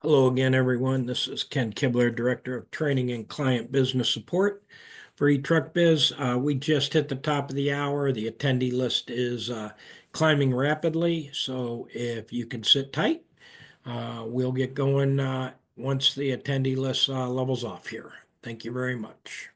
Hello again, everyone. This is Ken Kibler, Director of Training and Client Business Support for eTruckBiz. We just hit the top of the hour. The attendee list is climbing rapidly, so if you can sit tight, we'll get going once the attendee list levels off here. Thank you very much.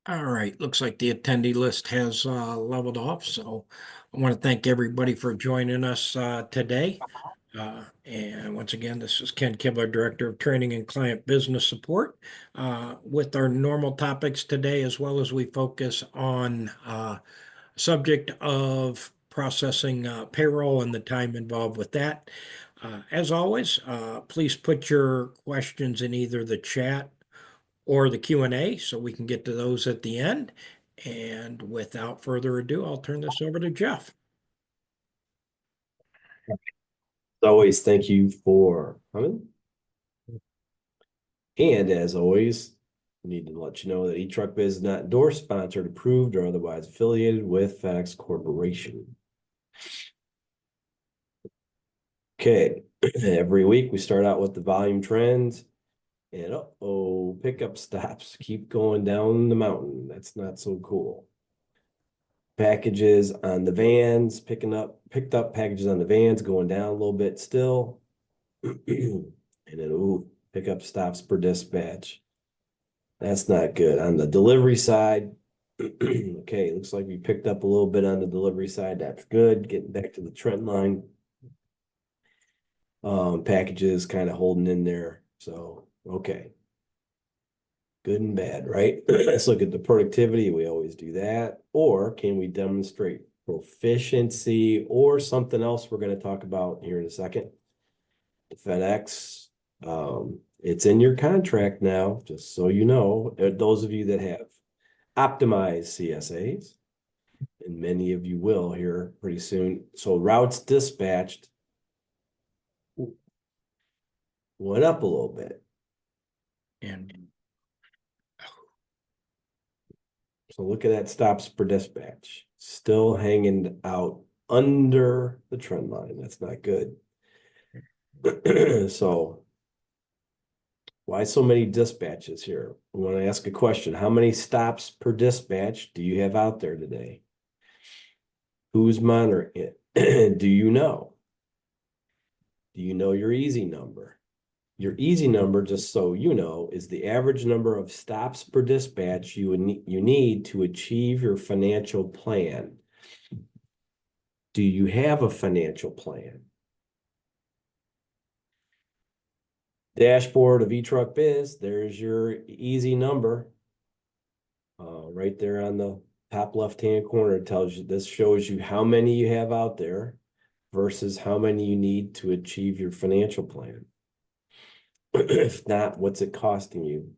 All right, looks like the attendee list has leveled off, so I want to thank everybody for joining us today. And once again, this is Ken Kibler, Director of Training and Client Business Support, with our normal topics today, as well as we focus on subject of processing payroll and the time involved with that. As always, please put your questions in either the chat or the Q&A so we can get to those at the end. And without further ado, I'll turn this over to Jeff. As always, thank you for coming. And as always, I need to let you know that eTruckBiz is not endorsed, sponsored, approved, or otherwise affiliated with FedEx Corporation. Okay, every week we start out with the volume trends. And pickup stops keep going down the mountain. That's not so cool. Packages on the vans, picked up packages on the vans going down a little bit still. And then pickup stops per dispatch. That's not good. On the delivery side, okay, looks like we picked up a little bit on the delivery side. That's good. Getting back to the trend line. Packages kind of holding in there. So, okay. Good and bad, right? Let's look at the productivity. We always do that. Or can we demonstrate proficiency or something else we're going to talk about here in a second? The FedEx, it's in your contract now, just so you know, those of you that have optimized CSAs, and many of you will here pretty soon. So routes dispatched went up a little bit. And so look at that stops per dispatch, still hanging out under the trend line. That's not good. So why so many dispatches here? I want to ask a question. How many stops per dispatch do you have out there today? Who's monitoring it? Do you know? Do you know your easy number? Your easy number, just so you know, is the average number of stops per dispatch you need to achieve your financial plan. Do you have a financial plan? Dashboard of eTruckBiz, there's your easy number. Right there on the top left-hand corner, it tells you, this shows you how many you have out there versus how many you need to achieve your financial plan. If not, what's it costing you?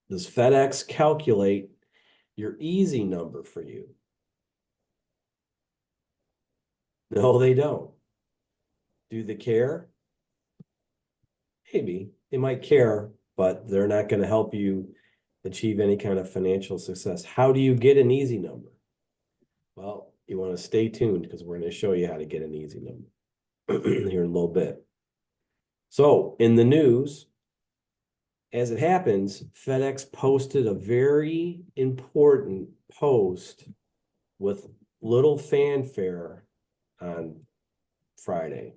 Does FedEx calculate your easy number for you? No, they don't. Do they care? Maybe. They might care, but they're not going to help you achieve any kind of financial success. How do you get an easy number? Well, you want to stay tuned because we're going to show you how to get an easy number here in a little bit. So in the news, as it happens, FedEx posted a very important post with little fanfare on Friday.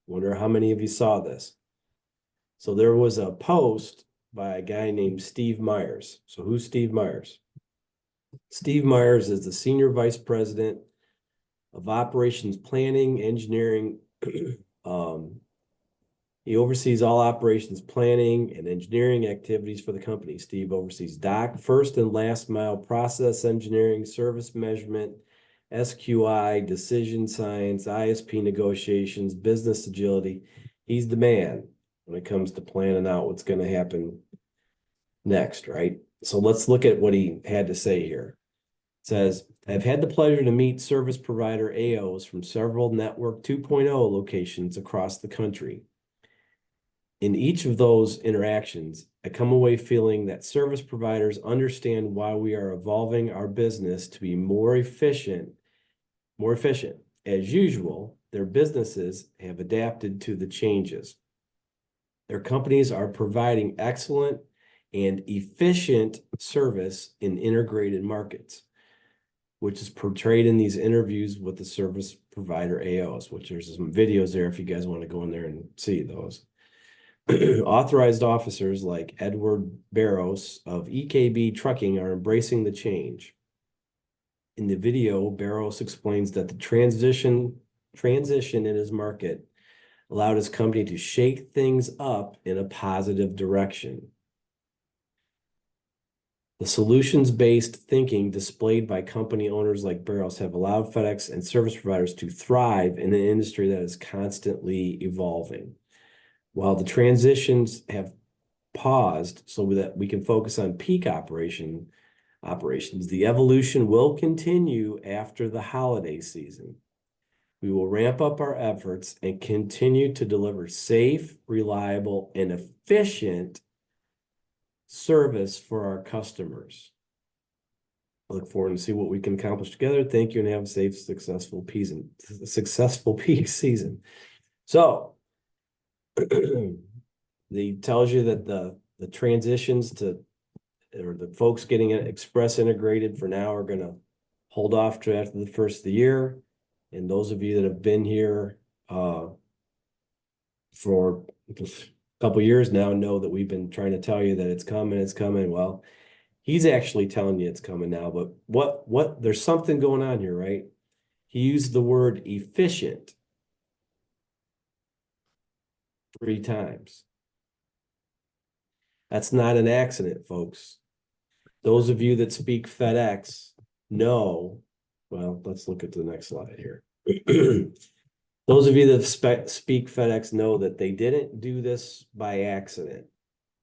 Wonder how many of you saw this. So there was a post by a guy named Steve Myers. So who's Steve Myers? Steve Myers is the Senior Vice President of Operations Planning, Engineering. He oversees all operations planning and engineering activities for the company. Steve oversees dock, first and last mile process engineering, service measurement, SQI, decision science, ISP negotiations, business agility. He's the man when it comes to planning out what's going to happen next, right? So let's look at what he had to say here. It says, I've had the pleasure to meet service provider AOs from several Network 2.0 locations across the country. In each of those interactions, I come away feeling that service providers understand why we are evolving our business to be more efficient. As usual, their businesses have adapted to the changes. Their companies are providing excellent and efficient service in integrated markets, which is portrayed in these interviews with the service provider AOs, which there's some videos there if you guys want to go in there and see those. Authorized officers like Edward Barros of EKB Trucking are embracing the change. In the video, Barros explains that the transition in his market allowed his company to shake things up in a positive direction. The solutions-based thinking displayed by company owners like Barros have allowed FedEx and service providers to thrive in an industry that is constantly evolving. While the transitions have paused so that we can focus on peak operations, the evolution will continue after the holiday season. We will ramp up our efforts and continue to deliver safe, reliable, and efficient service for our customers. I look forward to see what we can accomplish together. Thank you and have a safe, successful peak season. So he tells you that the transitions or the folks getting express integrated for now are going to hold off to after the first of the year. And those of you that have been here for a couple of years now know that we've been trying to tell you that it's coming. Well, he's actually telling you it's coming now, but what there's something going on here, right? He used the word efficient 3 times. That's not an accident, folks. Those of you that speak FedEx know, well, let's look at the next slide here. Those of you that speak FedEx know that they didn't do this by accident.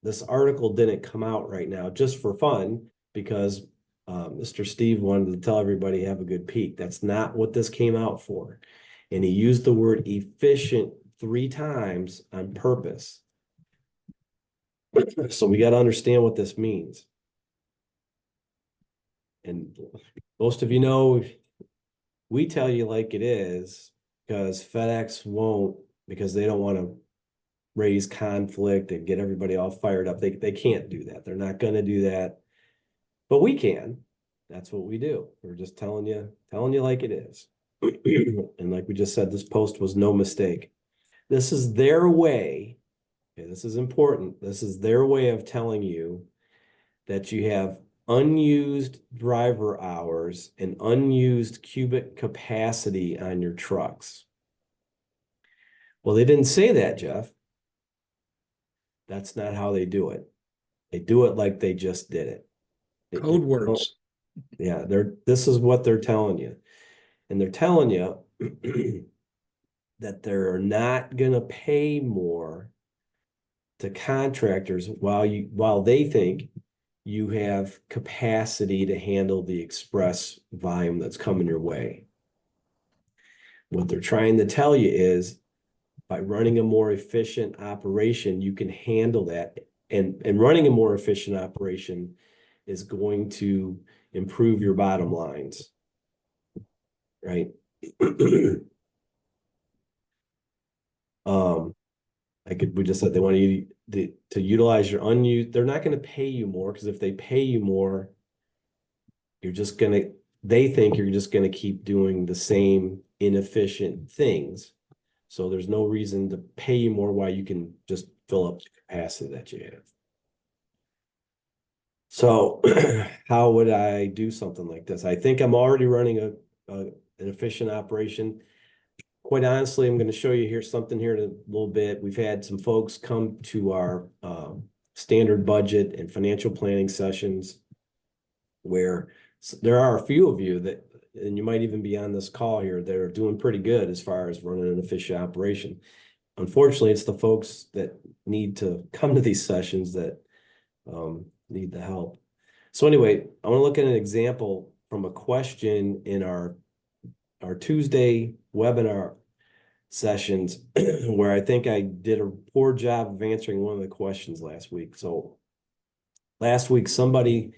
This article didn't come out right now just for fun because Mr. Steve wanted to tell everybody have a good peak. That's not what this came out for. And he used the word efficient 3 times on purpose. So we got to understand what this means. And most of you know, we tell you like it is because FedEx won't, because they don't want to raise conflict and get everybody all fired up. They can't do that. They're not going to do that. But we can. That's what we do. We're just telling you like it is. And like we just said, this post was no mistake. This is their way. Okay, this is important. This is their way of telling you that you have unused driver hours and unused cubic capacity on your trucks. Well, they didn't say that, Jeff. That's not how they do it. They do it like they just did it. Code words. Yeah, this is what they're telling you. And they're telling you that they're not going to pay more to contractors while they think you have capacity to handle the express volume that's coming your way. What they're trying to tell you is by running a more efficient operation, you can handle that. And running a more efficient operation is going to improve your bottom lines, right? We just said they want you to utilize your unused. They're not going to pay you more because if they pay you more, they think you're just going to keep doing the same inefficient things. So there's no reason to pay you more while you can just fill up the capacity that you have. So how would I do something like this? I think I'm already running an efficient operation. Quite honestly, I'm going to show you here something here in a little bit. We've had some folks come to our standard budget and financial planning sessions where there are a few of you that, and you might even be on this call here, that are doing pretty good as far as running an efficient operation. Unfortunately, it's the folks that need to come to these sessions that need the help. So anyway, I want to look at an example from a question in our Tuesday webinar sessions where I think I did a poor job of answering one of the questions last week. So last week, somebody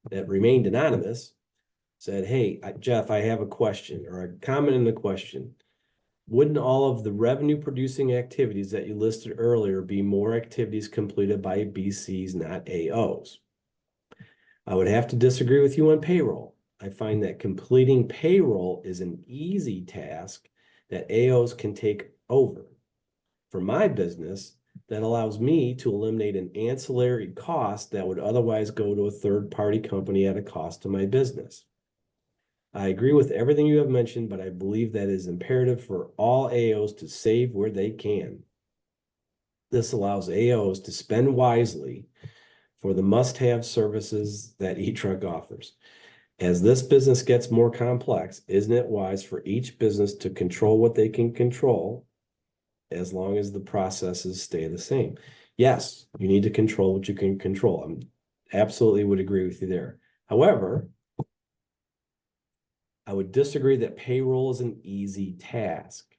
that remained anonymous said, hey, Jeff, I have a question or a comment in the question. Wouldn't all of the revenue producing activities that you listed earlier be more activities completed by BCs, not AOs? I would have to disagree with you on payroll. I find that completing payroll is an easy task that AOs can take over. For my business, that allows me to eliminate an ancillary cost that would otherwise go to a third-party company at a cost to my business. I agree with everything you have mentioned, but I believe that it is imperative for all AOs to save where they can. This allows AOs to spend wisely for the must-have services that eTruck offers. As this business gets more complex, isn't it wise for each business to control what they can control as long as the processes stay the same? Yes, you need to control what you can control. I absolutely would agree with you there. However, I would disagree that payroll is an easy task.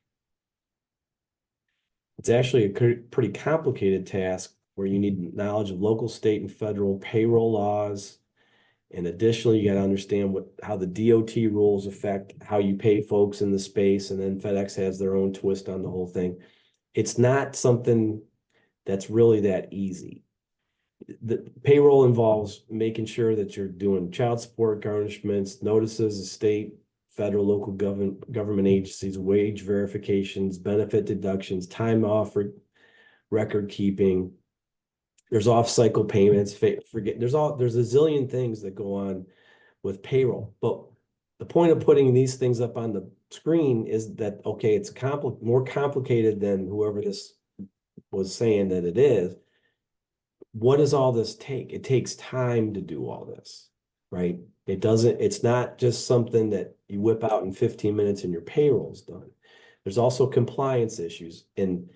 It's actually a pretty complicated task where you need knowledge of local, state, and federal payroll laws. And additionally, you got to understand how the DOT rules affect how you pay folks in the space. And then FedEx has their own twist on the whole thing. It's not something that's really that easy. The payroll involves making sure that you're doing child support garnishments, notices of state, federal, local government agencies, wage verifications, benefit deductions, time off, record keeping. There's off-cycle payments. There's a zillion things that go on with payroll. But the point of putting these things up on the screen is that, okay, it's more complicated than whoever this was saying that it is. What does all this take? It takes time to do all this, right? It's not just something that you whip out in 15 minutes and your payroll's done. There's also compliance issues, and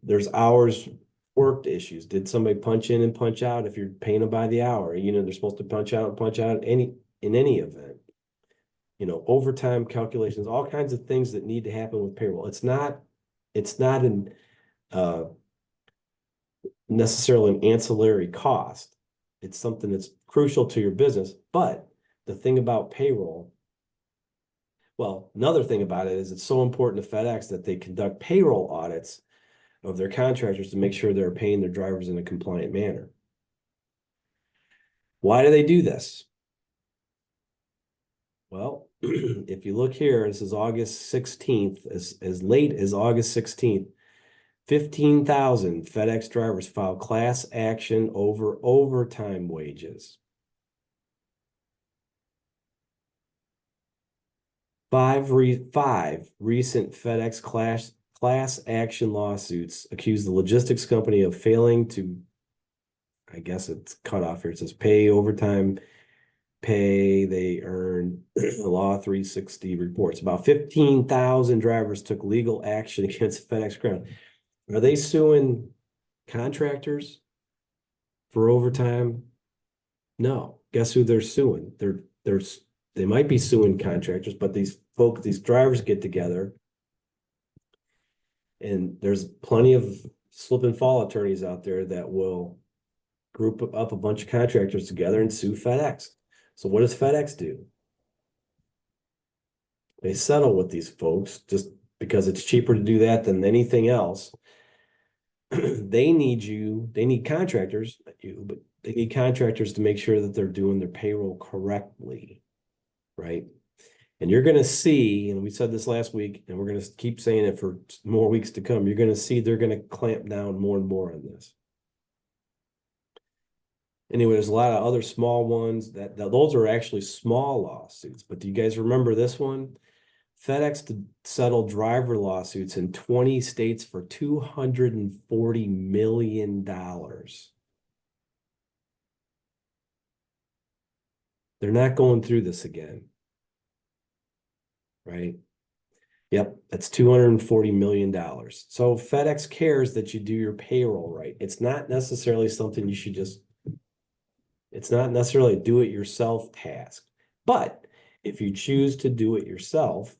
there's hours worked issues. Did somebody punch in and punch out? If you're paying them by the hour, they're supposed to punch out and punch out in any event. Overtime calculations, all kinds of things that need to happen with payroll. It's not an necessarily an ancillary cost. It's something that's crucial to your business. But the thing about payroll, well, another thing about it is it's so important to FedEx that they conduct payroll audits of their contractors to make sure they're paying their drivers in a compliant manner. Why do they do this? Well, if you look here, this is August 16th, as late as August 16th, 15,000 FedEx drivers filed class action over overtime wages. Five recent FedEx class action lawsuits accuse the logistics company of failing to, I guess it's cut off here. It says pay overtime pay they earn. Law 360 reports about 15,000 drivers took legal action against FedEx Ground. Are they suing contractors for overtime? No. Guess who they're suing? They might be suing contractors, but these drivers get together, and there's plenty of slip and fall attorneys out there that will group up a bunch of contractors together and sue FedEx. So what does FedEx do? They settle with these folks just because it's cheaper to do that than anything else. They need contractors, not you, but they need contractors to make sure that they're doing their payroll correctly, right? And you're going to see, and we said this last week, and we're going to keep saying it for more weeks to come, you're going to see they're going to clamp down more and more on this. Anyway, there's a lot of other small ones that those are actually small lawsuits. But do you guys remember this one? FedEx to settle driver lawsuits in 20 states for $240 million. They're not going through this again, right? Yep, that's $240 million. So FedEx cares that you do your payroll right. It's not necessarily something you should just, it's not necessarily a do-it-yourself task. But if you choose to do it yourself,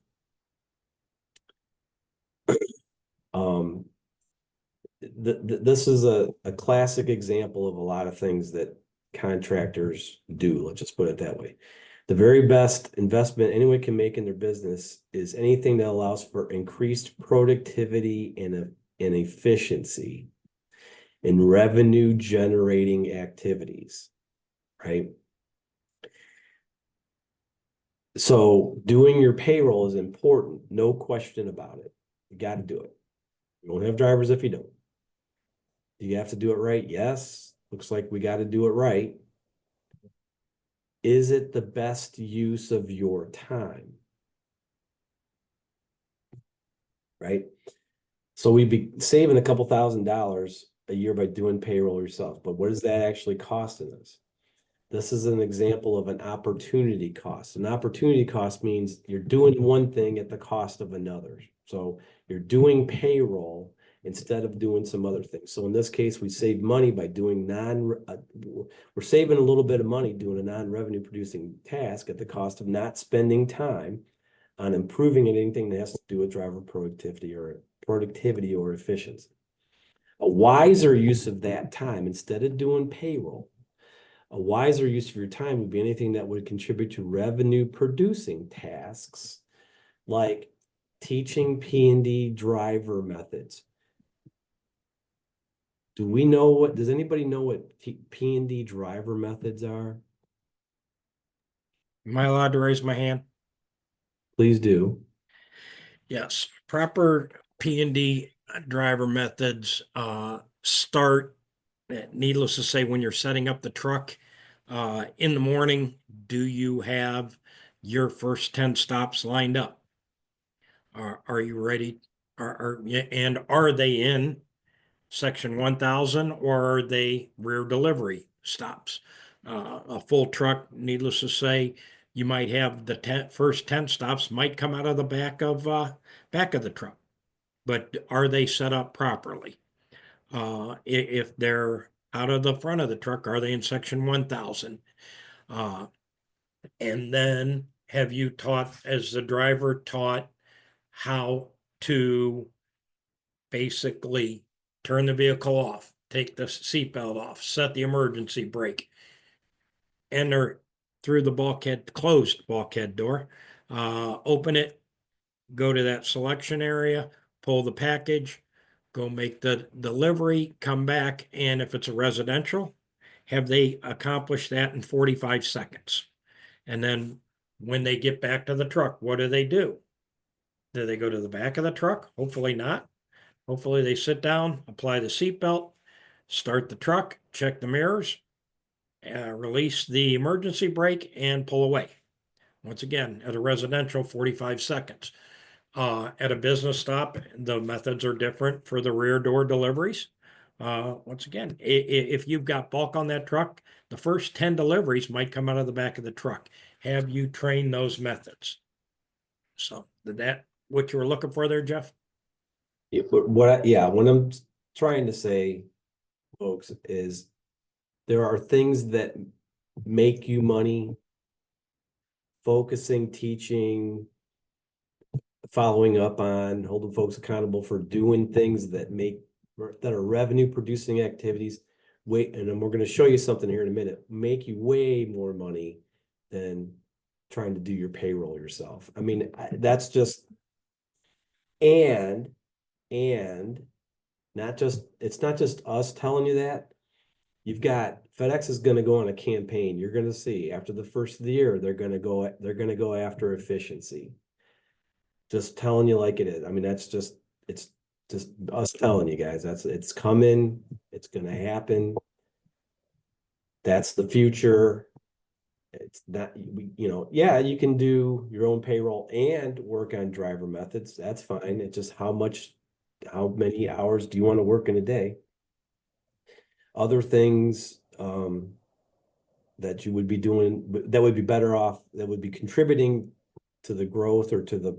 um, this is a classic example of a lot of things that contractors do. Let's just put it that way. The very best investment anyone can make in their business is anything that allows for increased productivity and efficiency in revenue generating activities, right? So doing your payroll is important, no question about it. You got to do it. You won't have drivers if you don't. Do you have to do it right? Yes. Looks like we got to do it right. Is it the best use of your time? Right? So we'd be saving a couple $1,000s a year by doing payroll yourself. But what is that actually costing us? This is an example of an opportunity cost. An opportunity cost means you're doing one thing at the cost of another. So you're doing payroll instead of doing some other things. So in this case, we save money by doing we're saving a little bit of money doing a non-revenue producing task at the cost of not spending time on improving anything that has to do with driver productivity or efficiency. A wiser use of that time, instead of doing payroll, a wiser use of your time would be anything that would contribute to revenue producing tasks like teaching P&D driver methods. Does anybody know what P&D driver methods are? Am I allowed to raise my hand? Please do. Yes, proper P and D driver methods start, needless to say, when you're setting up the truck in the morning. Do you have your first 10 stops lined up? Are you ready? Are they in section 1000 or are they rear delivery stops? A full truck, needless to say, you might have the first 10 stops might come out of the back of the truck, but are they set up properly? If they're out of the front of the truck, are they in section 1000? And then have you taught, as the driver taught, how to basically turn the vehicle off, take the seatbelt off, set the emergency brake, enter through the closed bulkhead door, open it, go to that selection area, pull the package, go make the delivery, come back, and if it's a residential, have they accomplished that in 45 seconds? And then when they get back to the truck, what do? Do they go to the back of the truck? Hopefully not. Hopefully they sit down, apply the seatbelt, start the truck, check the mirrors, release the emergency brake, and pull away. Once again, at a residential, 45 seconds. At a business stop, the methods are different for the rear door deliveries. Once again, if you've got bulk on that truck, the first 10 deliveries might come out of the back of the truck. Have you trained those methods? So, did that what you were looking for there, Jeff? What I'm trying to say, folks, is there are things that make you money, focusing, teaching, following up on, holding folks accountable for doing things that are revenue producing activities. And then we're going to show you something here in a minute, make you way more money than trying to do your payroll yourself. I mean, that's just, and it's not just us telling you that. You've got FedEx is going to go on a campaign. You're going to see after the first of the year, they're going to go after efficiency. Just telling you like it is. I mean, it's just us telling you guys it's coming. It's going to happen. That's the future. It's not, yeah, you can do your own payroll and work on driver methods. That's fine. It's just how many hours do you want to work in a day? Other things that you would be doing that would be better off, that would be contributing to the growth or to the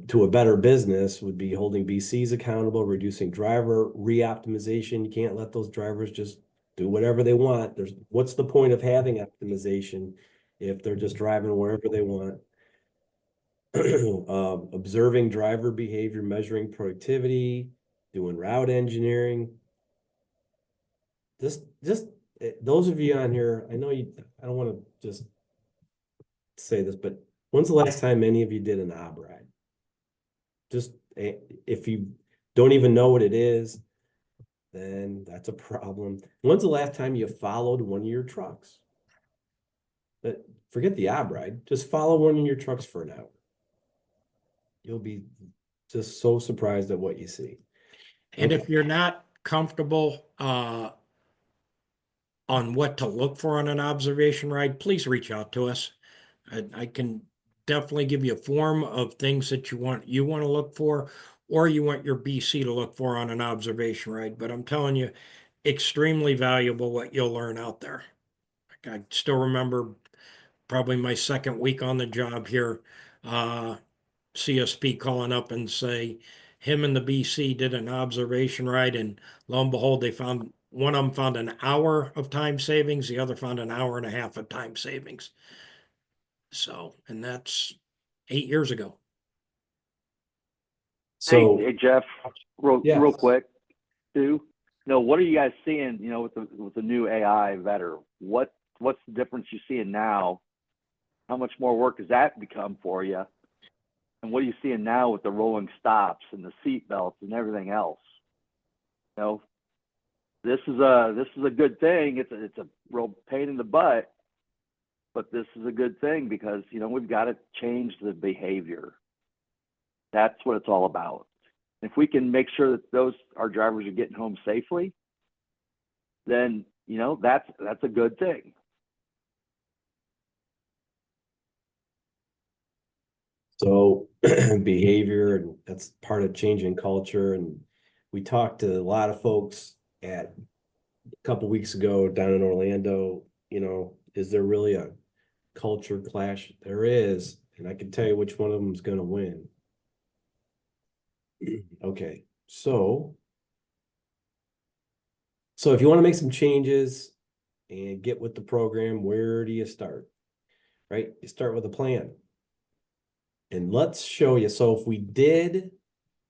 to a better business would be holding BCs accountable, reducing driver re-optimization. You can't let those drivers just do whatever they want. What's the point of having optimization if they're just driving wherever they want? Observing driver behavior, measuring productivity, doing route engineering. Just those of you on here, I know I don't want to just say this, but when's the last time any of you did an ob ride? Just if you don't even know what it is, then that's a problem. When's the last time you followed one of your trucks? But forget the ob ride, just follow one of your trucks for an hour. You'll be just so surprised at what you see. And Okay. if you're not comfortable on what to look for on an observation ride, please reach out to us. I can definitely give you a form of things that you want to look for, or you want your BC to look for on an observation ride. But I'm telling you, extremely valuable what you'll learn out there. I still remember probably my second week on the job here, CSP calling up and say him and the BC did an observation ride, and lo and behold, they found one of them found an hour of time savings, the other found an hour and a half of time savings. So, and that's 8 years ago. So hey Jeff, yeah, real quick, too. What are you guys seeing? With the new AI vetter, what's the difference you seeing now? How much more work has that become for you? And what are you seeing now with the rolling stops and the seat belts and everything else? This is a good thing. It's a real pain in the butt, but this is a good thing because we've got to change the behavior. That's what it's all about. If we can make sure that our drivers are getting home safely, then that's a good thing. So behavior, and that's part of changing culture. And we talked to a lot of folks a couple weeks ago down in Orlando. Is there really a culture clash? There is, and I can tell you which one of them is going to win. Okay, so if you want to make some changes and get with the program, where do you start? Right? You start with a plan. And let's show you. So if we did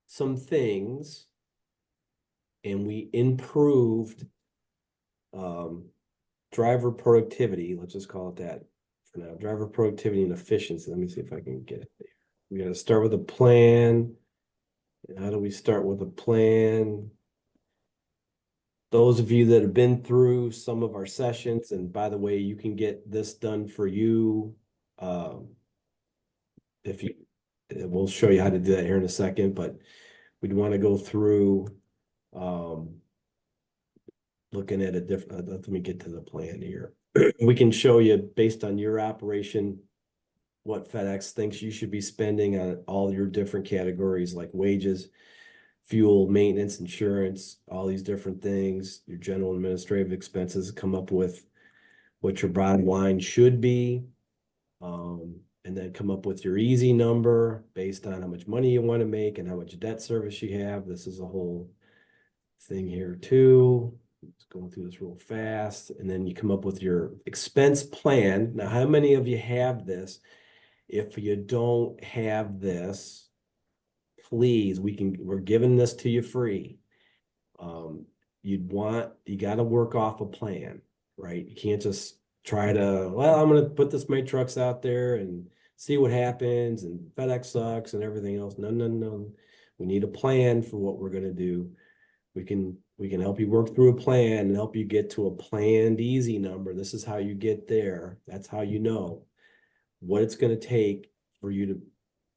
some things and we improved driver productivity, let's just call it that for now, driver productivity and efficiency. Let me see if I can get it there. We got to start with a plan. How do we start with a plan? Those of you that have been through some of our sessions, and by the way, you can get this done for you. We'll show you how to do that here in a second, but we'd want to go through looking at a different, let me get to the plan here. We can show you based on your operation what FedEx thinks you should be spending on all your different categories like wages, fuel, maintenance, insurance, all these different things, your general administrative expenses, come up with what your bottom line should be. And then come up with your easy number based on how much money you want to make and how much debt service you have. This is a whole thing here too. Just going through this real fast. And then you come up with your expense plan. Now, how many of you have this? If you don't have this, please, we're giving this to you free. You got to work off a plan, right? You can't just try to, well, I'm going to put many trucks out there and see what happens, and FedEx sucks and everything else. No. We need a plan for what we're going to do. We can help you work through a plan and help you get to a planned easy number. This is how you get there. That's how you know what it's going to take for you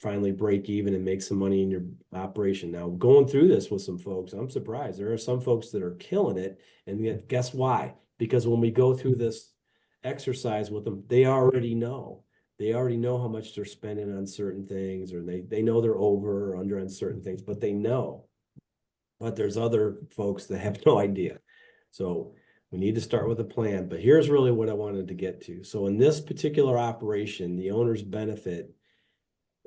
finally break even and make some money in your operation. Now, going through this with some folks, I'm surprised. There are some folks that are killing it. And yet, guess why? Because when we go through this exercise with them, they already know. They already know how much they're spending on certain things, or they know they're over or under on certain things, but they know. But there's other folks that have no idea. So we need to start with a plan. But here's really what I wanted to get to. So in this particular operation, the owner's benefit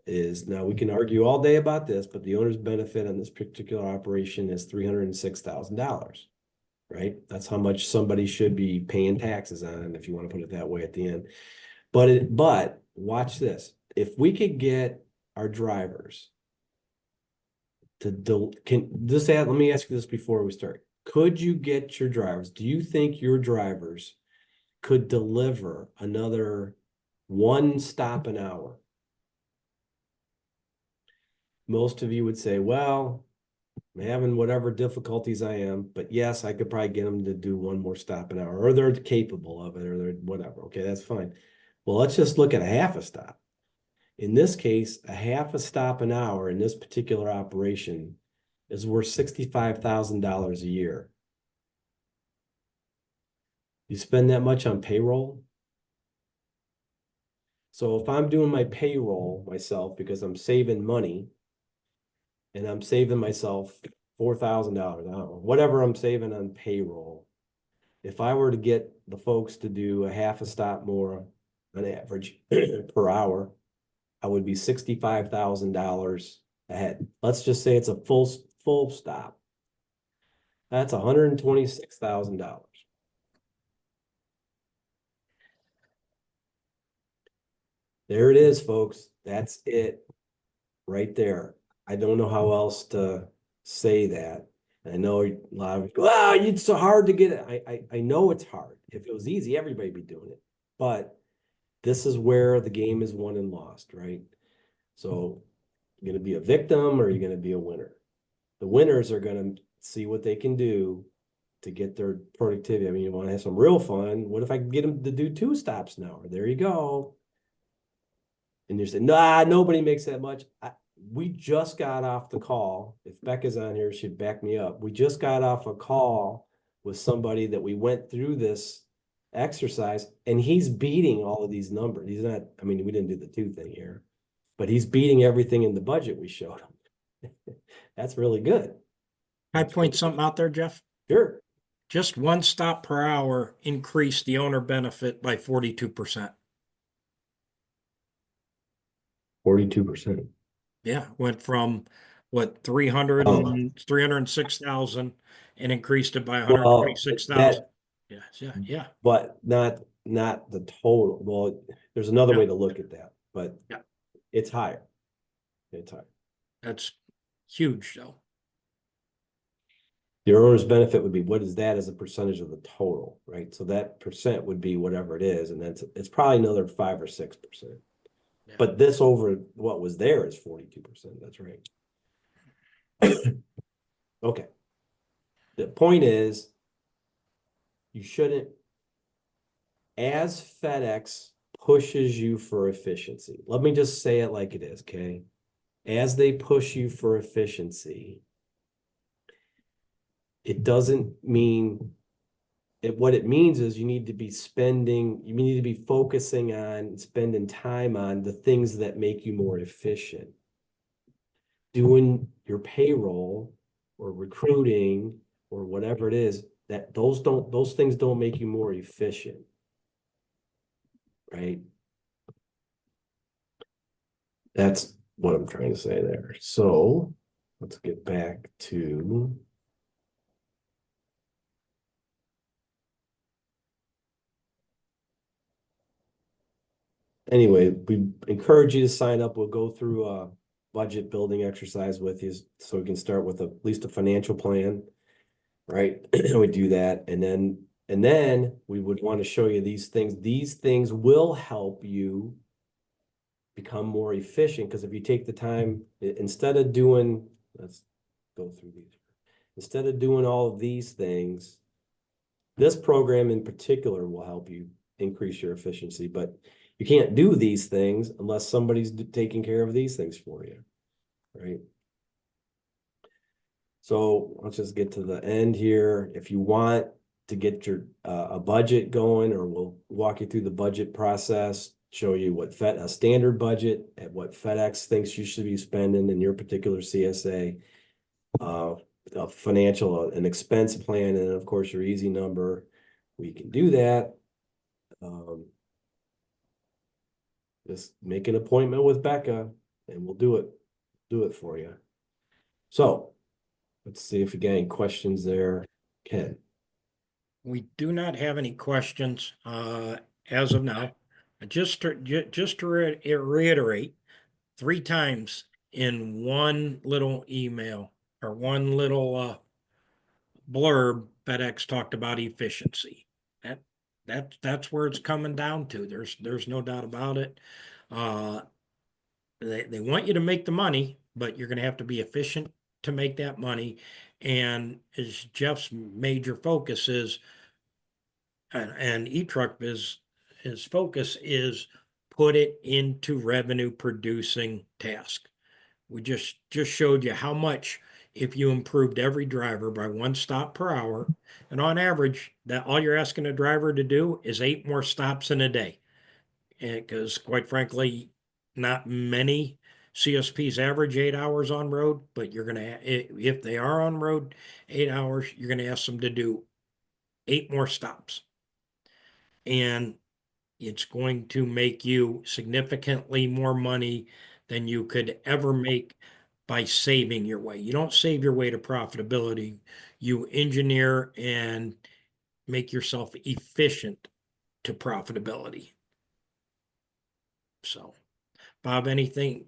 is, now we can argue all day about this, but the owner's benefit on this particular operation is $306,000, right? That's how much somebody should be paying taxes on, if you want to put it that way at the end. But watch this. If we could get our drivers to let me ask you this before we start. Could you get your drivers? Do you think your drivers could deliver another one stop an hour? Most of you would say, well, I'm having whatever difficulties I am, but yes, I could probably get them to do one more stop an hour, or they're capable of it, or they're whatever. Okay, that's fine. Well, let's just look at a half a stop. In this case, a half a stop an hour in this particular operation is worth $65,000 a year. You spend that much on payroll? So if I'm doing my payroll myself because I'm saving money, and I'm saving myself $4,000, I don't know, whatever I'm saving on payroll, if I were to get the folks to do a half a stop more on average per hour, I would be $65,000 ahead. Let's just say it's a full stop. That's $126,000. There it is, folks. That's it right there. I don't know how else to say that. I know a lot of, wow, it's so hard to get it. I know it's hard. If it was easy, everybody'd be doing it. But this is where the game is won and lost, right? So you're going to be a victim, or you're going to be a winner. The winners are going to see what they can do to get their productivity. I mean, you want to have some real fun. What if I can get them to do 2 stops an hour? There you go. And you say, nah, nobody makes that much. We just got off the call. If Becca's on here, she'd back me up. We just got off a call with somebody that we went through this exercise, and he's beating all of these numbers. He's not, I mean, we didn't do the 2 thing here, but he's beating everything in the budget we showed him. That's really good. I point something out there, Jeff. Sure. Just one stop per hour increased the owner benefit by 42%. 42%. Yeah, went from what 306,000 and increased it by 126,000. Yeah. But not the total. Well, there's another Yeah. way to look at that, but Yeah. it's higher. It's higher. That's huge, though. Your owner's benefit would be, what is that as a percentage of the total, right? So that percent would be whatever it is, and it's probably another 5 or 6%. Yeah. But this over what was there is 42%. That's right. Okay. The point is, you shouldn't, as FedEx pushes you for efficiency, let me just say it like it is, okay? As they push you for efficiency, it doesn't mean what it means is you need to be focusing on spending time on the things that make you more efficient. Doing your payroll or recruiting or whatever it is, that those things don't make you more efficient. Right? That's what I'm trying to say there. So let's get back to anyway, we encourage you to sign up. We'll go through a budget building exercise with you so we can start with at least a financial plan, right? We do that. And then we would want to show you these things. These things will help you become more efficient, because if you take the time, instead of doing, let's go through these. Instead of doing all of these things, this program in particular will help you increase your efficiency. But you can't do these things unless somebody's taking care of these things for you, right? So let's just get to the end here. If you want to get your a budget going, or we'll walk you through the budget process, show you what a standard budget at what FedEx thinks you should be spending in your particular CSA, a financial, an expense plan, and of course your easy number. We can do that. Just make an appointment with Becca and we'll do it for you. So let's see if we got any questions there. Ken. We do not have any questions as of now. Just to reiterate, 3 times in one little email or one little blurb, FedEx talked about efficiency. That's where it's coming down to. There's no doubt about it. They want you to make the money, but you're going to have to be efficient to make that money. And as Jeff's major focus is, and eTruckBiz, his focus is put it into revenue producing task. We just showed you how much if you improved every driver by 1 stop per hour, and on average, that all you're asking a driver to do is 8 more stops in a day. And because quite frankly, not many CSPs average 8 hours on road, but you're gonna, if they are on road 8 hours, you're gonna ask them to do 8 more stops. And it's going to make you significantly more money than you could ever make by saving your way. You don't save your way to profitability. You engineer and make yourself efficient to profitability. So, Bob, anything?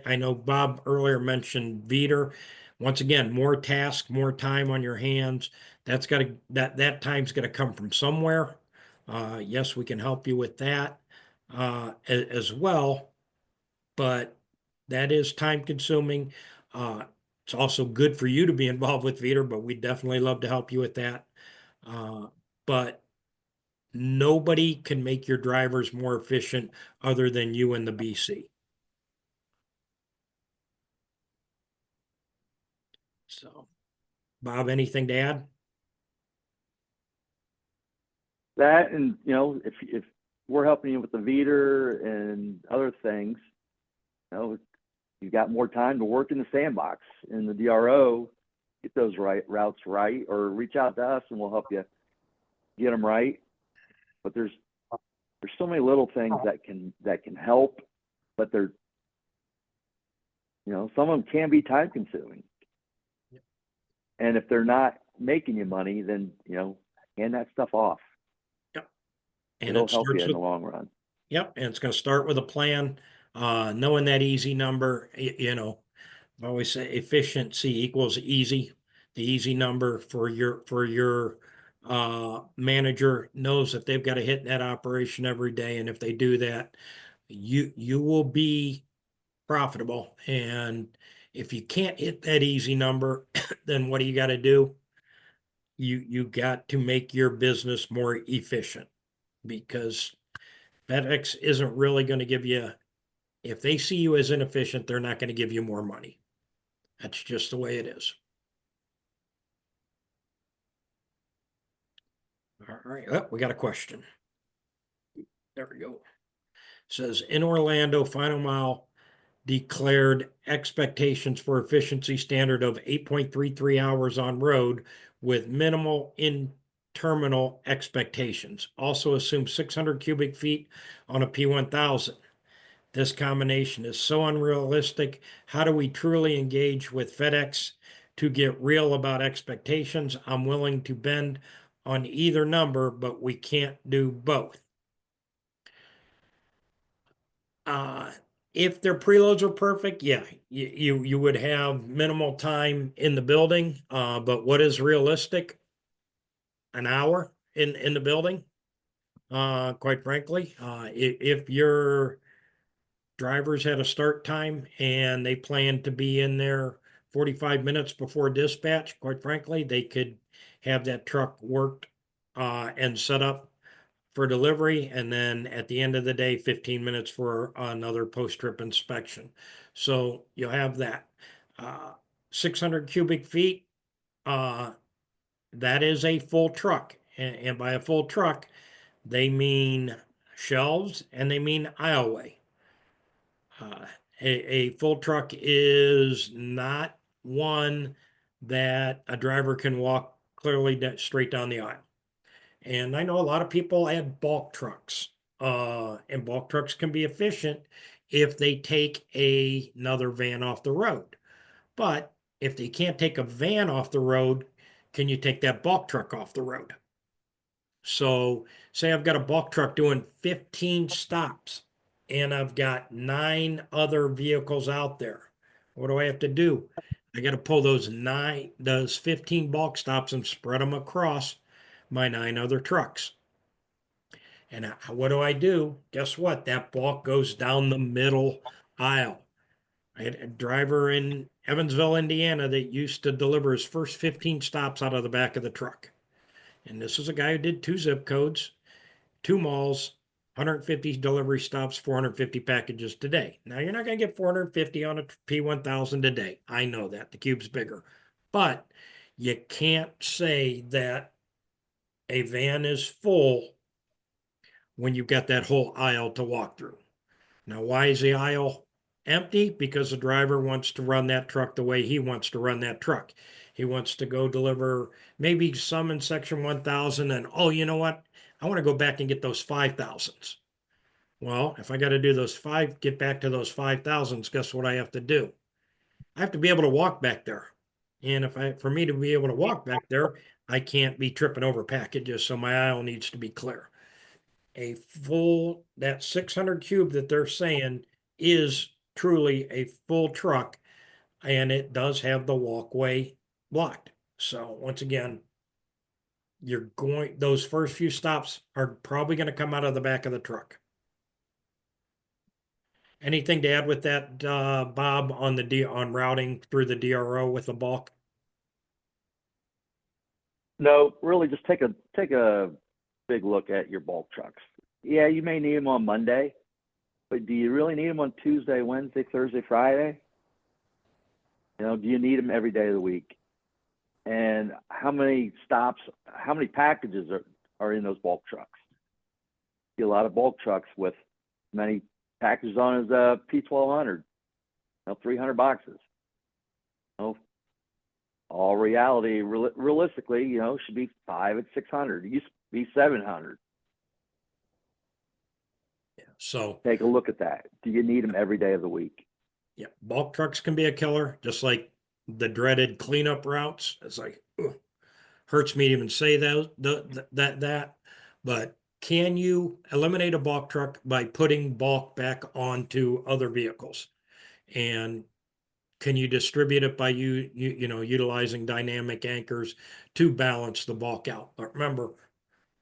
I know Bob earlier mentioned Veeder. Once again, more tasks, more time on your hands. That time's got to come from somewhere. Yes, we can help you with that as well, but that is time consuming. It's also good for you to be involved with Veeder, but we definitely love to help you with that. But nobody can make your drivers more efficient other than you and the BC. So, Bob, anything to add? That, and if we're helping you with the Veeder and other things, you've got more time to work in the sandbox in the DRO, get those routes right, or reach out to us and we'll help you get them right. But there's so many little things that can help, but they're some of them can be time consuming. Yep. And if they're not making you money, then hand that stuff off. Yep. And it'll help you in the long run. Yep. And it's going to start with a plan, knowing that easy number. I always say efficiency equals easy. The easy number for your manager knows that they've got to hit that operation every day, and if they do that, you will be profitable. And if you can't hit that easy number, then what do you got to do? You got to make your business more efficient, because FedEx isn't really going to give you, if they see you as inefficient, they're not going to give you more money. That's just the way it is. All right. Oh, we got a question. There we go. It says, in Orlando, final mile declared expectations for efficiency standard of 8.33 hours on road with minimal in terminal expectations. Also assumes 600 cubic feet on a P1000. This combination is so unrealistic. How do we truly engage with FedEx to get real about expectations? I'm willing to bend on either number, but we can't do both. If their preloads were perfect, yeah, you would have minimal time in the building. But what is realistic? An hour in the building. Quite frankly, if your drivers had a start time and they plan to be in there 45 minutes before dispatch, quite frankly, they could have that truck worked and set up for delivery, and then at the end of the day, 15 minutes for another post-trip inspection. So you'll have that. 600 cubic feet, that is a full truck. And by a full truck, they mean shelves and they mean aisleway. A full truck is not one that a driver can walk clearly straight down the aisle. And I know a lot of people add bulk trucks, and bulk trucks can be efficient if they take another van off the road. But if they can't take a van off the road, can you take that bulk truck off the road? So say I've got a bulk truck doing 15 stops and I've got 9 other vehicles out there. What do I have to do? I got to pull those 15 bulk stops and spread them across my 9 other trucks. And what do? Guess what? That bulk goes down the middle aisle. I had a driver in Evansville, Indiana that used to deliver his first 15 stops out of the back of the truck. And this is a guy who did 2 zip codes, 2 malls, 150 delivery stops, 450 packages today. Now, you're not going to get 450 on a P1000 today. I know that. The cube's bigger. But you can't say that a van is full when you've got that whole aisle to walk through. Now, why is the aisle empty? Because the driver wants to run that truck the way he wants to run that truck. He wants to go deliver maybe some in section 1000 and, oh, you know what? I want to go back and get those 5000s. Well, if I got to do get back to those 5000s, guess what I have to do? I have to be able to walk back there. And for me to be able to walk back there, I can't be tripping over packages. So my aisle needs to be clear. That 600 cube that they're saying is truly a full truck, and it does have the walkway blocked. So once again, those first few stops are probably going to come out of the back of the truck. Anything to add with that, Bob, on routing through the DRO with the bulk? No, really, just take a big look at your bulk trucks. Yeah, you may need them on Monday, but do you really need them on Tuesday, Wednesday, Thursday, Friday? Do you need them every day of the week? And how many stops, how many packages are in those bulk trucks? See a lot of bulk trucks with many packages on as a P1200, 300 boxes. All reality, realistically, should be 5 at 600. It used to be 700. Yeah. So take a look at that. Do you need them every day of the week? Yeah, bulk trucks can be a killer, just like the dreaded cleanup routes. It's like, hurts me to even say that. But can you eliminate a bulk truck by putting bulk back onto other vehicles? And can you distribute it by utilizing dynamic anchors to balance the bulk out? But remember,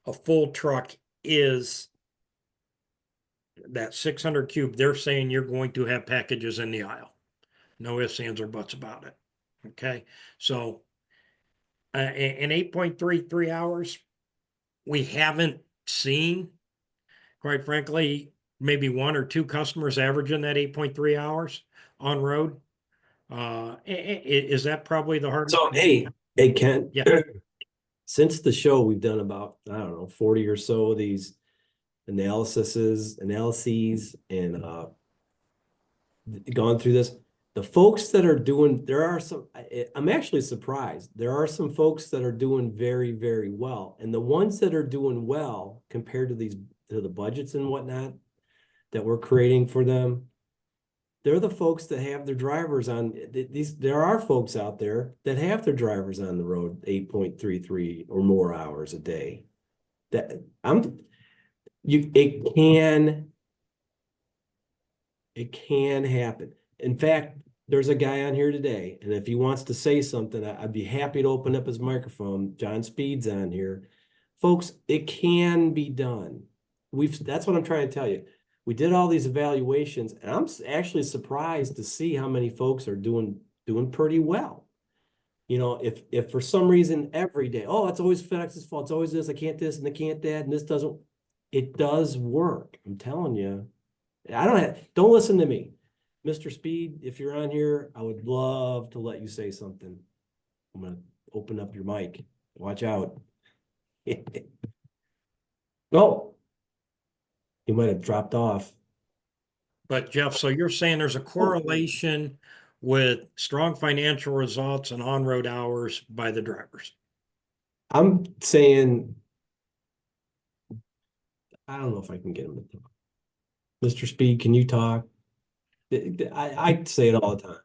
a full truck is that 600 cube. They're saying you're going to have packages in the aisle. No ifs, ands, or buts about it. Okay. So in 8.33 hours, we haven't seen, quite frankly, maybe 1 or 2 customers averaging that 8.3 hours on road. Is that probably the hardest? So, hey, Ken, Yeah. Since the show, we've done about, 40 or so of these analyses, and gone through this. The folks that are doing, I'm actually surprised. There are some folks that are doing very, very well. And the ones that are doing well compared to the budgets and whatnot that we're creating for them, they're the folks that have their drivers on there are folks out there that have their drivers on the road 8.33 or more hours a day. It can happen. In fact, there's a guy on here today, and if he wants to say something, I'd be happy to open up his microphone. John Speed's on here. Folks, it can be done. That's what I'm trying to tell you. We did all these evaluations, and I'm actually surprised to see how many folks are doing pretty well. If for some reason every day, oh, it's always FedEx's fault, it's always this, I can't this, and I can't that, and this doesn't. It does work. I'm telling you. Don't listen to me. Mr. Speed, if you're on here, I would love to let you say something. I'm gonna open up your mic. Watch out. No, he might have dropped off. But Jeff, so you're saying there's a correlation with strong financial results and on-road hours by the drivers? I'm saying, I don't know if I can get him to talk. Mr. Speed, can you talk? I say it all the time.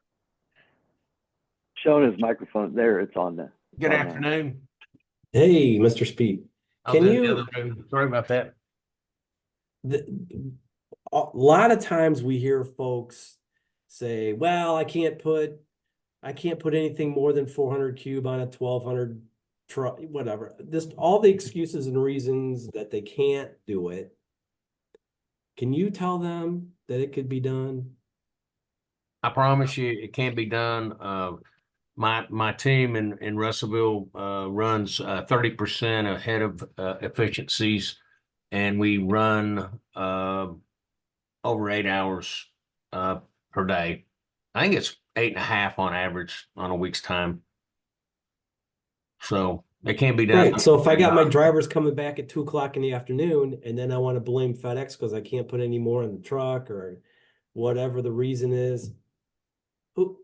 Showing his microphone there. It's on the. Good on now. afternoon. Hey, Mr. Speed, I was can in the you, other room. Sorry about that. a lot of times we hear folks say, well, I can't put anything more than 400 cube on a 1200 truck, whatever. Just all the excuses and reasons that they can't do it. Can you tell them that it could be done? I promise you it can be done. My team in Russellville runs 30% ahead of efficiencies, and we run over 8 hours per day. I think it's 8.5 on average on a week's time. So it can be done. Right. So if I got my drivers coming back at 2 o'clock in the afternoon and then I want to blame FedEx because I can't put any more in the truck or whatever the reason is. Who?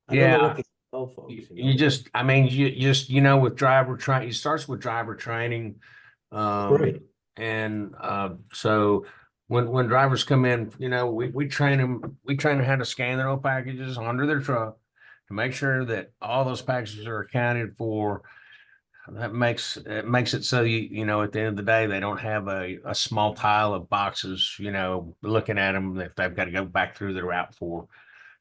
I don't know what to tell folks. You just, I mean, you just, with driver training, it starts with driver training. Right. And so when drivers come in, we train them how to scan their own packages under their truck to make sure that all those packages are accounted for. That makes it so at the end of the day they don't have a small pile of boxes, looking at them if they've got to go back through their route for.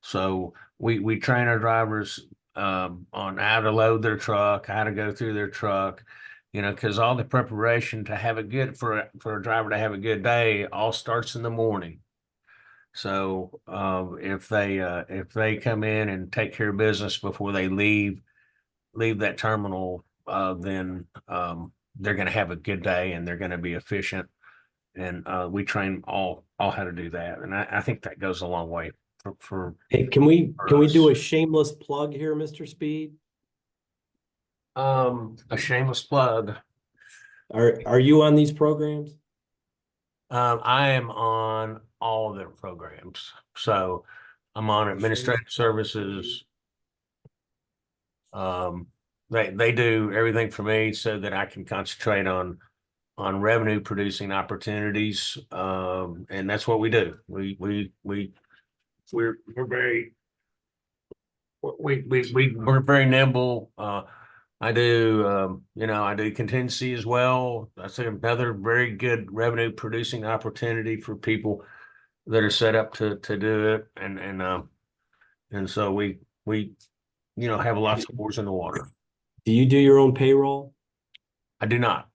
So we train our drivers on how to load their truck, how to go through their truck, because all the preparation to have a good for a driver to have a good day all starts in the morning. So if they come in and take care of business before they leave that terminal, then they're going to have a good day and they're going to be efficient. And we train all how to do that, and I think that goes a long way for Hey, can we do us. a shameless plug here, Mr. Speed? A shameless plug. Are you on these programs? I am on all of their programs. So I'm on administrative services. They do everything for me so that I can concentrate on revenue producing opportunities. And that's what we do. We're very nimble. I do contingency as well. That's another very good revenue producing opportunity for people that are set up to do it. And so we have lots of oars in the water. Do you do your own payroll? I do not.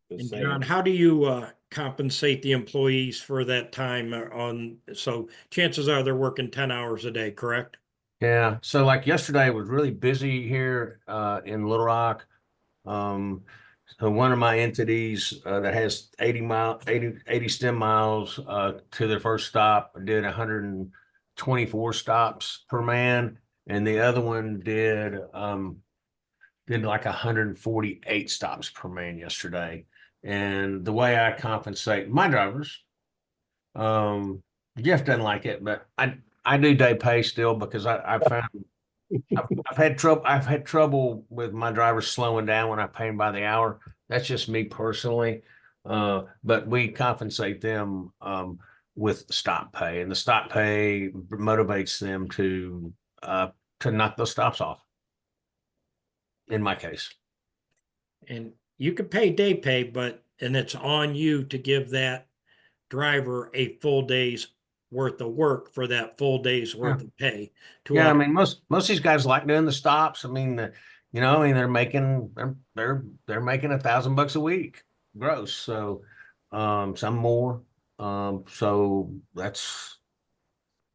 And John, how do you compensate the employees for that time so chances are they're working 10 hours a day, correct? Yeah. So like yesterday was really busy here in Little Rock. So one of my entities that has 80 stem miles to their first stop did 124 stops per man, and the other one did like 148 stops per man yesterday. And the way I compensate my drivers, Jeff doesn't like it, but I do day pay still because I found I've had trouble with my drivers slowing down when I pay them by the hour. That's just me personally. But we compensate them with stop pay, and the stop pay motivates them to knock those stops off. In my case. And you could pay day pay, and it's on you to give that driver a full day's worth of work for that full day's worth of pay. I mean, most of these guys like doing the stops. I mean, they're making $1,000 a week gross. So, some more. So that's,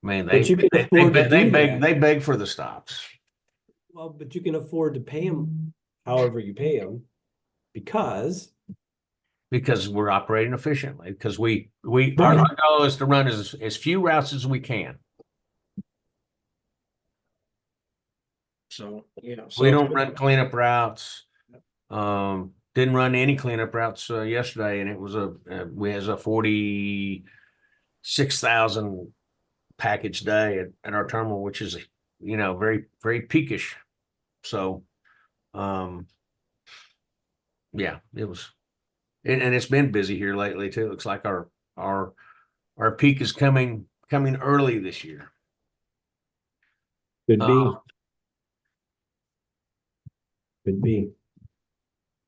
I mean, But you can afford to do that. They beg for the stops. Well, but you can afford to pay them however you pay them. Because, we're operating efficiently, because our goal is to run as few routes as we can. So, you know, We so don't run cleanup routes. Didn't run any cleanup routes yesterday, and it was we has a 46,000 package day at our terminal, which is, you know, very, very peakish. So, yeah, it was, and it's been busy here lately too. It looks like our peak is coming early this year. could be, Uh, could be.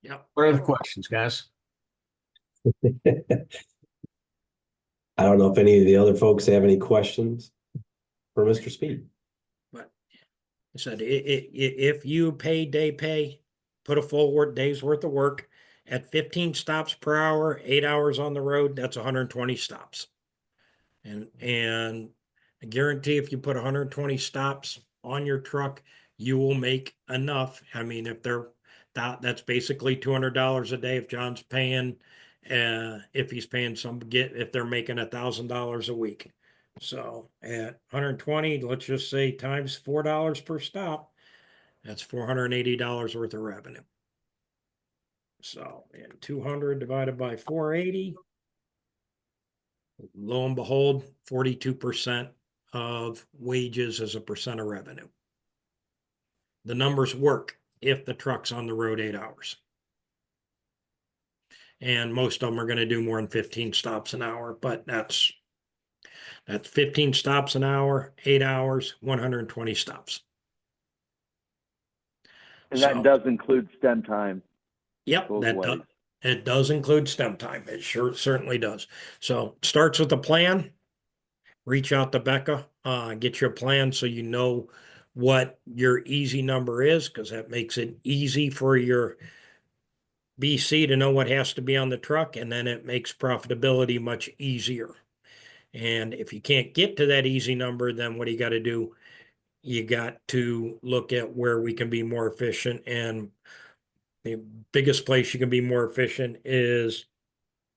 yeah. What are the questions, guys? I don't know if any of the other folks have any questions for Mr. Speed. But I said, if you day pay, put a full day's worth of work at 15 stops per hour, 8 hours on the road, that's 120 stops. And I guarantee if you put 120 stops on your truck, you will make enough. I mean, if that's basically $200 a day if John's paying, if he's paying if they're making $1,000 a week. So at 120, let's just say times $4 per stop, that's $480 worth of revenue. So, and 200 divided by 480, lo and behold, 42% of wages as a percent of revenue. The numbers work if the truck's on the road 8 hours. And most of them are going to do more than 15 stops an hour, but that's 15 stops an hour, 8 hours, 120 stops. And that So, does include stem time yep, both ways. it does include stem time. It certainly does. So starts with a plan. Reach out to Becca, get you a plan so you know what your easy number is, because that makes it easy for your BC to know what has to be on the truck, and then it makes profitability much easier. And if you can't get to that easy number, then what do you got to do? You got to look at where we can be more efficient. And the biggest place you can be more efficient is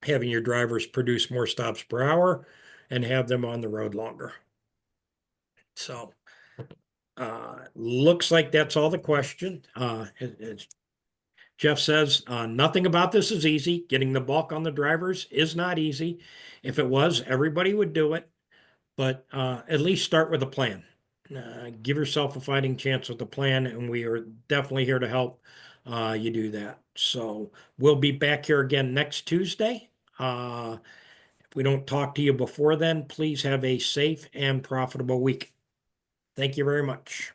having your drivers produce more stops per hour and have them on the road longer. So looks like that's all the question. Jeff says, nothing about this is easy. Getting the bulk on the drivers is not easy. If it was, everybody would do it. But at least start with a plan. Give yourself a fighting chance with the plan, and we are definitely here to help you do that. So we'll be back here again next Tuesday. If we don't talk to you before then, please have a safe and profitable week. Thank you very much.